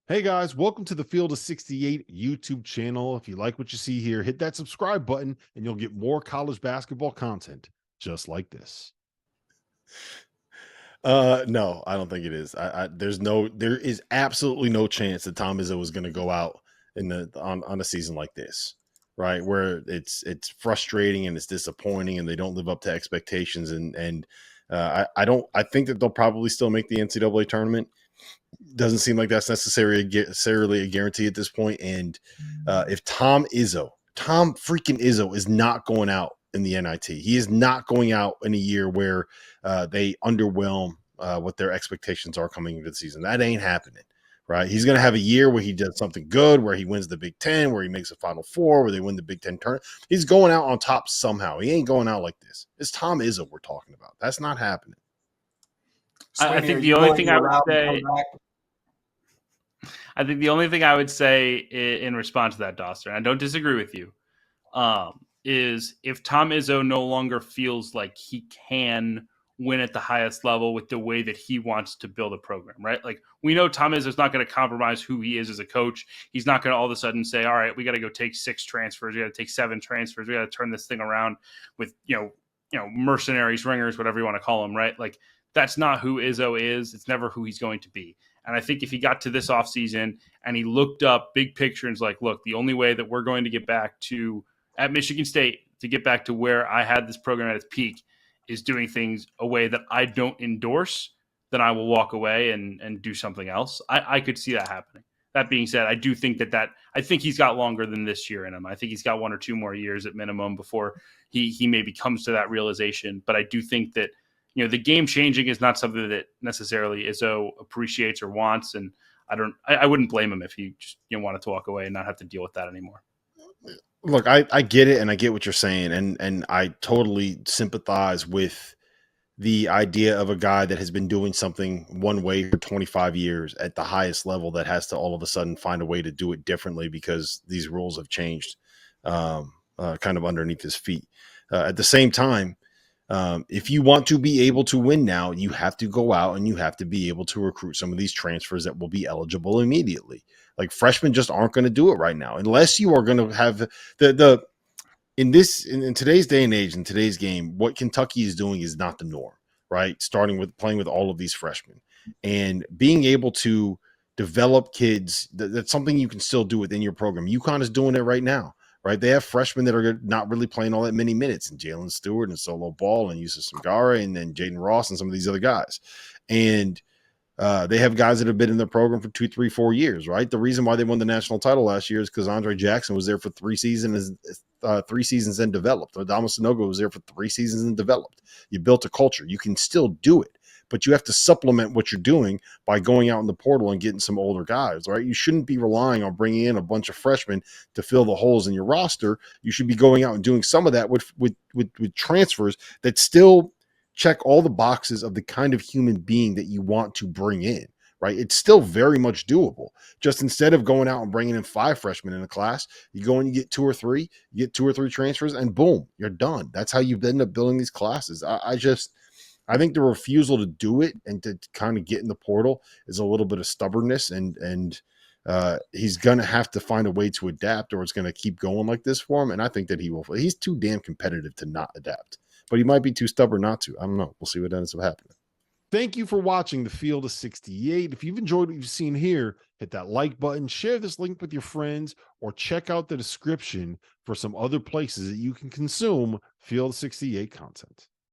Hey guys, welcome to the Field of 68 YouTube channel. If you like what you see here, hit that subscribe button and you'll get more college basketball content just like this. No, I don't think it is. There is absolutely no chance that Tom Izzo is going to go out on a season like this, right? Where it's frustrating and it's disappointing and they don't live up to expectations. I think that they'll probably still make the NCAA tournament. Doesn't seem like that's necessarily a guarantee at this point. And if Tom freaking Izzo is not going out in the NIT, he is not going out in a year where they underwhelm what their expectations are coming into the season. That ain't happening, right? He's going to have a year where he does something good, where he wins the Big Ten, where he makes a Final Four, where they win the Big Ten tournament. He's going out on top somehow. He ain't going out like this. It's Tom Izzo we're talking about. That's not happening. I Sweeney, are think you the only going thing to I would allow him to say, come back? I think the only thing I would say in response to that, Dauster, and I don't disagree with you, is if Tom Izzo no longer feels like he can win at the highest level with the way that he wants to build a program, right? Like we know Tom Izzo's not going to compromise who he is as a coach. He's not going to all of a sudden say, all right, we got to go take 6 transfers. We got to take 7 transfers. We got to turn this thing around with, mercenaries, ringers, whatever you want to call them, right? Like that's not who Izzo is. It's never who he's going to be. And I think if he got to this offseason and he looked up big picture and was like, look, the only way that we're going to get back to at Michigan State to get back to where I had this program at its peak is doing things a way that I don't endorse, then I will walk away and do something else. I could see that happening. That being said, I do think that I think he's got longer than this year in him. I think he's got 1 or 2 more years at minimum before he maybe comes to that realization. But I do think that the game changing is not something that necessarily Izzo appreciates or wants, and I wouldn't blame him if he just wanted to walk away and not have to deal with that anymore. Look, I get it and I get what you're saying, and I totally sympathize with the idea of a guy that has been doing something one way for 25 years at the highest level that has to all of a sudden find a way to do it differently because these rules have changed kind of underneath his feet. At the same time, if you want to be able to win now, you have to go out and you have to be able to recruit some of these transfers that will be eligible immediately. Like freshmen just aren't going to do it right now unless you are going to have the in today's day and age, in today's game, what Kentucky is doing is not the norm, right? Starting with playing with all of these freshmen and being able to develop kids, that's something you can still do within your program. UConn is doing it right now, right? They have freshmen that are not really playing all that many minutes, and Jalen Stewart and Solo Ball and Yusuf Sangara and then Jaden Ross and some of these other guys. And they have guys that have been in their program for 2, 3, 4 years, right? The reason why they won the national title last year is because Andre Jackson was there for 3 seasons and developed. Adama Sanogo was there for 3 seasons and developed. You built a culture. You can still do it, but you have to supplement what you're doing by going out in the portal and getting some older guys, right? You shouldn't be relying on bringing in a bunch of freshmen to fill the holes in your roster. You should be going out and doing some of that with transfers that still check all the boxes of the kind of human being that you want to bring in, right? It's still very much doable. Just instead of going out and bringing in 5 freshmen in a class, you go and you get 2 or 3, you get 2 or 3 transfers, and boom, you're done. That's how you end up building these classes. I think the refusal to do it and to kind of get in the portal is a little bit of stubbornness, and he's going to have to find a way to adapt, or it's going to keep going like this for him. And I think that he will. He's too damn competitive to not adapt, but he might be too stubborn not to. I don't know. We'll see what ends up happening. Thank you for watching the Field of 68. If you've enjoyed what you've seen here, hit that like button, share this link with your friends, or check out the description for some other places that you can consume Field 68 content.